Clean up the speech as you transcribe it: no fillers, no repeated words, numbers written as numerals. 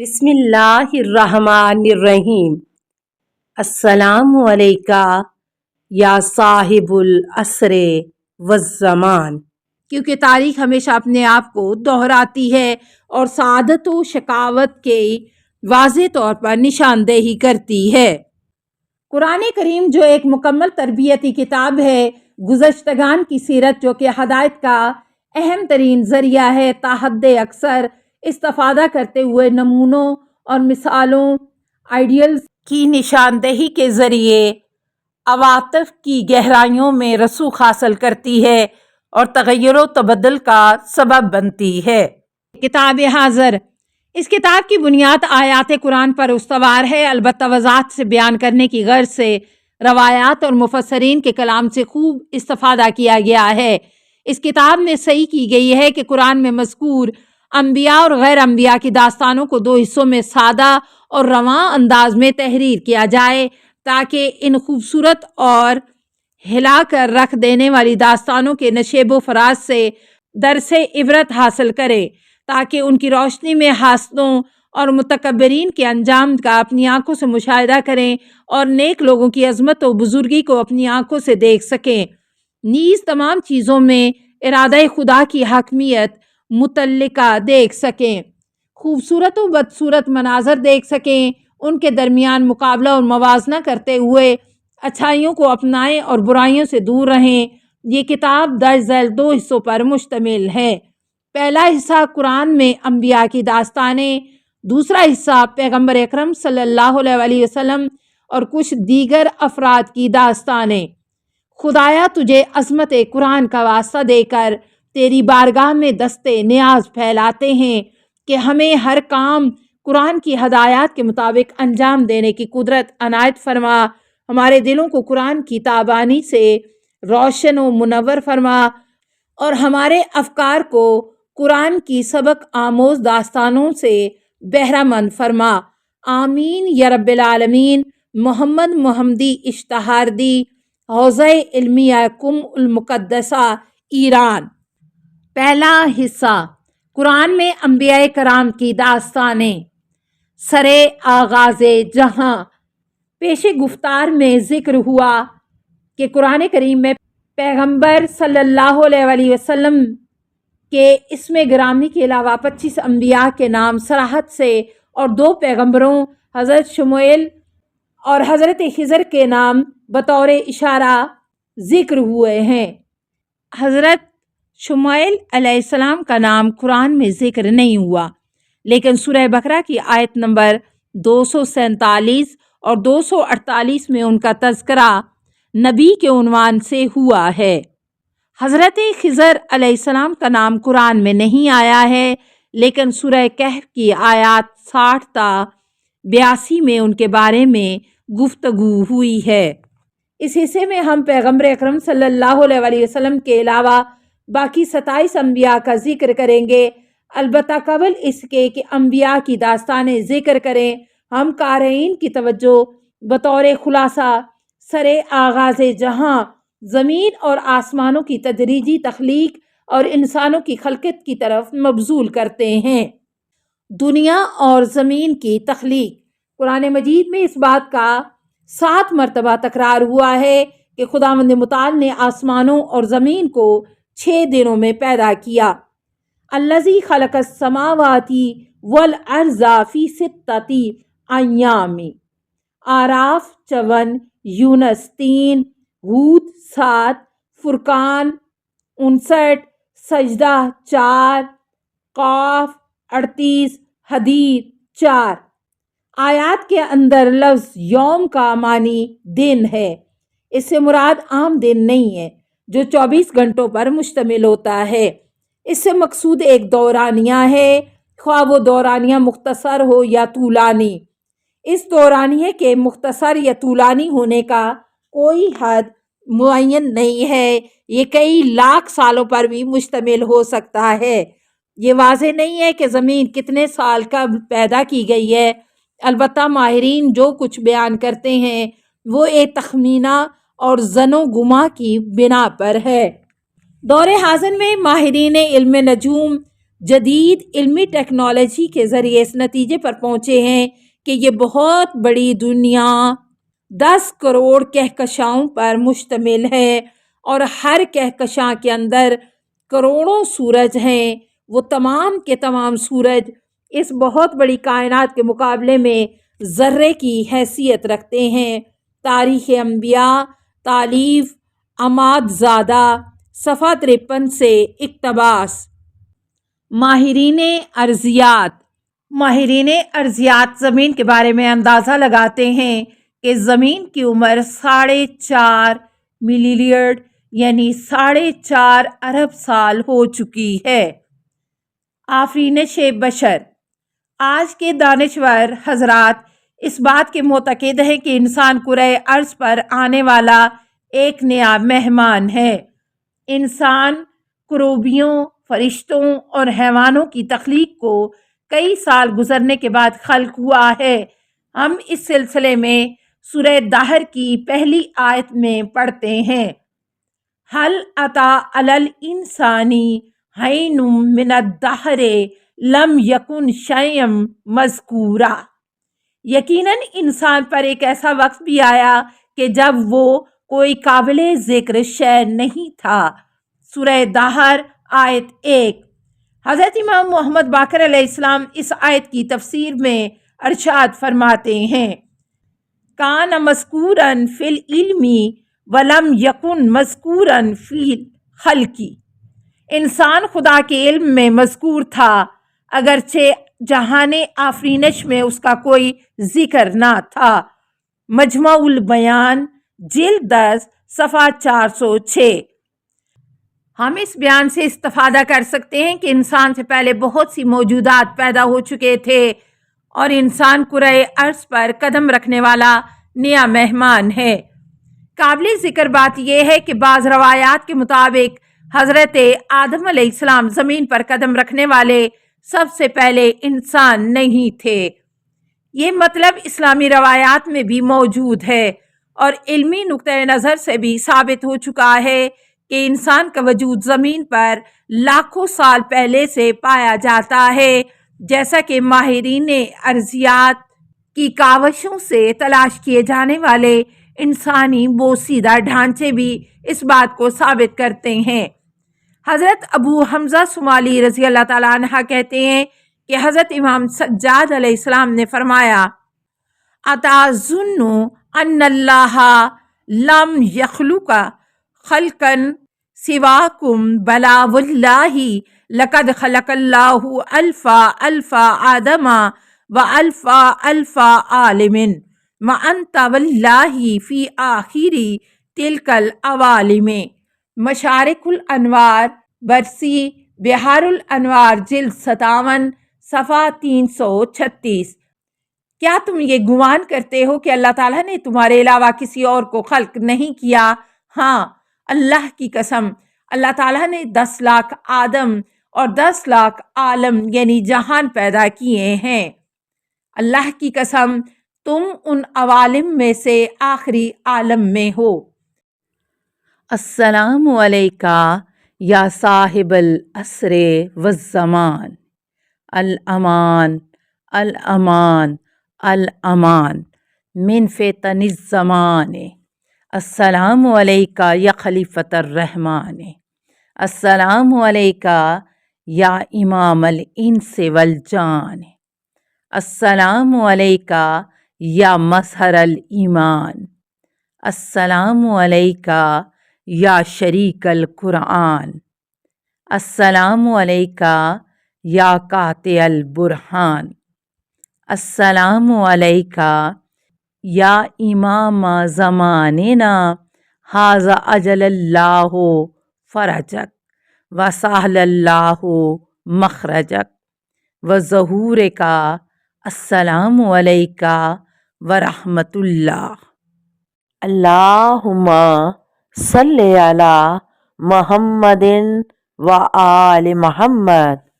بسم اللہ الرحمن الرحیم۔ السلام علیکہ یا صاحب العصر والزمان۔ کیونکہ تاریخ ہمیشہ اپنے آپ کو دہراتی ہے اور سعادت و شقاوت کے واضح طور پر نشاندہی کرتی ہے۔ قرآن کریم جو ایک مکمل تربیتی کتاب ہے، گزشتگان کی سیرت جو کہ ہدایت کا اہم ترین ذریعہ ہے، تا حد اکثر استفادہ کرتے ہوئے نمونوں اور مثالوں آئیڈیلز کی نشاندہی کے ذریعے عواطف کی گہرائیوں میں رسوخ حاصل کرتی ہے اور تغیر و تبدل کا سبب بنتی ہے۔ کتاب حاضر، اس کتاب کی بنیاد آیات قرآن پر استوار ہے، البتہ وضاحت سے بیان کرنے کی غرض سے روایات اور مفسرین کے کلام سے خوب استفادہ کیا گیا ہے۔ اس کتاب میں صحیح کی گئی ہے کہ قرآن میں مذکور انبیاء اور غیر انبیاء کی داستانوں کو دو حصوں میں سادہ اور رواں انداز میں تحریر کیا جائے تاکہ ان خوبصورت اور ہلا کر رکھ دینے والی داستانوں کے نشیب و فراز سے درس عبرت حاصل کرے، تاکہ ان کی روشنی میں حاسدوں اور متکبرین کے انجام کا اپنی آنکھوں سے مشاہدہ کریں اور نیک لوگوں کی عظمت و بزرگی کو اپنی آنکھوں سے دیکھ سکیں، نیز تمام چیزوں میں ارادہ خدا کی حاکمیت متعلقہ دیکھ سکیں، خوبصورت و بدصورت مناظر دیکھ سکیں، ان کے درمیان مقابلہ اور موازنہ کرتے ہوئے اچھائیوں کو اپنائیں اور برائیوں سے دور رہیں۔ یہ کتاب درج ذیل دو حصوں پر مشتمل ہے۔ پہلا حصہ قرآن میں انبیاء کی داستانیں، دوسرا حصہ پیغمبر اکرم صلی اللہ علیہ وسلم اور کچھ دیگر افراد کی داستانیں۔ خدایا تجھے عظمت قرآن کا واسطہ دے کر تیری بارگاہ میں دستے نیاز پھیلاتے ہیں کہ ہمیں ہر کام قرآن کی ہدایات کے مطابق انجام دینے کی قدرت عنایت فرما، ہمارے دلوں کو قرآن کی تابانی سے روشن و منور فرما اور ہمارے افکار کو قرآن کی سبق آموز داستانوں سے بہرہ مند فرما، آمین یا رب العالمین۔ محمد محمدی اشتہاردی، حوزہ علمیہ قم المقدسہ، ایران۔ پہلا حصہ قرآن میں انبیاء کرام کی داستانیں، سرے آغاز جہاں۔ پیش گفتار میں ذکر ہوا کہ قرآن کریم میں پیغمبر صلی اللہ علیہ وسلم کے اسم گرامی کے علاوہ 25 انبیاء کے نام صراحت سے اور 2 پیغمبروں حضرت شموئیل اور حضرت خضر کے نام بطور اشارہ ذکر ہوئے ہیں۔ حضرت شموئیل علیہ السلام کا نام قرآن میں ذکر نہیں ہوا، لیکن سورہ بقرہ کی آیت نمبر 247 اور 248 میں ان کا تذکرہ نبی کے عنوان سے ہوا ہے۔ حضرت خضر علیہ السلام کا نام قرآن میں نہیں آیا ہے، لیکن سورہ کہف کی آیات 60 تا 82 میں ان کے بارے میں گفتگو ہوئی ہے۔ اس حصے میں ہم پیغمبر اکرم صلی اللہ علیہ وسلم کے علاوہ باقی 27 انبیاء کا ذکر کریں گے، البتہ قبل اس کے کہ انبیاء کی داستانیں ذکر کریں، ہم قارئین کی توجہ بطور خلاصہ سرے آغاز جہاں، زمین اور آسمانوں کی تدریجی تخلیق اور انسانوں کی خلقت کی طرف مبذول کرتے ہیں۔ دنیا اور زمین کی تخلیق۔ قرآن مجید میں اس بات کا 7 مرتبہ تکرار ہوا ہے کہ خداوند متعال نے آسمانوں اور زمین کو 6 دنوں میں پیدا کیا۔ الذی خلق السماوات والارض فی 6 ایام۔ اعراف 54، یونس 3، ہود 7، فرقان 59، سجدہ 4، قاف 38، حدید 4۔ آیات کے اندر لفظ یوم کا معنی دن ہے، اس سے مراد عام دن نہیں ہے جو 24 گھنٹوں پر مشتمل ہوتا ہے۔ اس سے مقصود ایک دورانیہ ہے، خواہ وہ دورانیہ مختصر ہو یا طولانی۔ اس دورانیے کے مختصر یا طولانی ہونے کا کوئی حد معین نہیں ہے، یہ کئی لاکھ سالوں پر بھی مشتمل ہو سکتا ہے۔ یہ واضح نہیں ہے کہ زمین کتنے سال قبل پیدا کی گئی ہے، البتہ ماہرین جو کچھ بیان کرتے ہیں وہ ایک تخمینہ اور ظن و گمان کی بنا پر ہے۔ دور حاضر میں ماہرین علم نجوم جدید علمی ٹیکنالوجی کے ذریعے اس نتیجے پر پہنچے ہیں کہ یہ بہت بڑی دنیا 10 کروڑ کہکشاؤں پر مشتمل ہے اور ہر کہکشاں کے اندر کروڑوں سورج ہیں۔ وہ تمام کے تمام سورج اس بہت بڑی کائنات کے مقابلے میں ذرے کی حیثیت رکھتے ہیں۔ تاریخ انبیاء، تالیف عماد زادہ، صفحہ 53 سے اقتباس۔ ماہرین ارضیات زمین کے بارے میں اندازہ لگاتے ہیں کہ زمین کی عمر 4.5 ملیارڈ یعنی 4.5 ارب سال ہو چکی ہے۔ آفرینش بشر۔ آج کے دانشور حضرات اس بات کے معتقد ہیں کہ انسان کرۂ ارض پر آنے والا ایک نیا مہمان ہے۔ انسان کروبیوں، فرشتوں اور حیوانوں کی تخلیق کو کئی سال گزرنے کے بعد خلق ہوا ہے۔ ہم اس سلسلے میں سورہ دہر کی پہلی آیت میں پڑھتے ہیں، هل أتى على الإنسان حين من الدهر لم يكن شيئا مذکورا۔ یقیناً انسان پر ایک ایسا وقت بھی آیا کہ جب وہ کوئی قابل ذکر شے نہیں تھا۔ سورہ دہر آیت 1۔ حضرت امام محمد باقر علیہ السلام اس آیت کی تفسیر میں ارشاد فرماتے ہیں، کان مذکورا فی العلم ولم یکن مذکورا فی الخلق۔ انسان خدا کے علم میں مذکور تھا اگرچہ جہان آفرینش میں اس کا کوئی ذکر نہ تھا۔ مجمع البیان جلد 10 صفحہ 406۔ ہم اس بیان سے استفادہ کر سکتے ہیں کہ انسان سے پہلے بہت سی موجودات پیدا ہو چکے تھے اور انسان کرۂ ارض پر قدم رکھنے والا نیا مہمان ہے۔ قابل ذکر بات یہ ہے کہ بعض روایات کے مطابق حضرت آدم علیہ السلام زمین پر قدم رکھنے والے سب سے پہلے انسان نہیں تھے۔ یہ مطلب اسلامی روایات میں بھی موجود ہے اور علمی نقطۂ نظر سے بھی ثابت ہو چکا ہے کہ انسان کا وجود زمین پر لاکھوں سال پہلے سے پایا جاتا ہے، جیسا کہ ماہرین ارضیات کی کاوشوں سے تلاش کیے جانے والے انسانی بوسیدہ ڈھانچے بھی اس بات کو ثابت کرتے ہیں۔ حضرت ابو حمزہ صومالی رضی اللہ تعالیٰ عنہ کہتے ہیں کہ حضرت امام سجاد علیہ السلام نے فرمایا، اتظن ان اللہ لم یخلق خلقا سواکم بلا واللہ لقد خلق اللہ الف آدم الف عالم وانت واللہ فی آخر تلک العوالم۔ مشارق الانوار برسی بحار الانوار جلد 57 صفحہ 336۔ کیا تم یہ گمان کرتے ہو کہ اللہ تعالیٰ نے تمہارے علاوہ کسی اور کو خلق نہیں کیا؟ ہاں، اللہ کی قسم، اللہ تعالیٰ نے 10 لاکھ آدم اور 10 لاکھ عالم یعنی جہان پیدا کیے ہیں۔ اللہ کی قسم، تم ان عوالم میں سے آخری عالم میں ہو۔ السلام علیکہ یا صاحب العصر والزمان، الامان الامان الامان من فتن الزمان۔ السلام علیکہ یا خلیفۃ الرحمن، السلام علیکہ یا امام الانس والجان، السلام علیکہ یا مظہر الایمان، السلام علیکہ یا شریک القرآن، السلام علیکہ یا قاطع البرہان، السلام علیکہ یا امام زماننا ھذا اجل اللہ فرجک وسہل اللہ مخرجک وظہورک۔ السلام علیکہ ورحمۃ اللہ۔ اللہم صلی علی محمد و آل محمد۔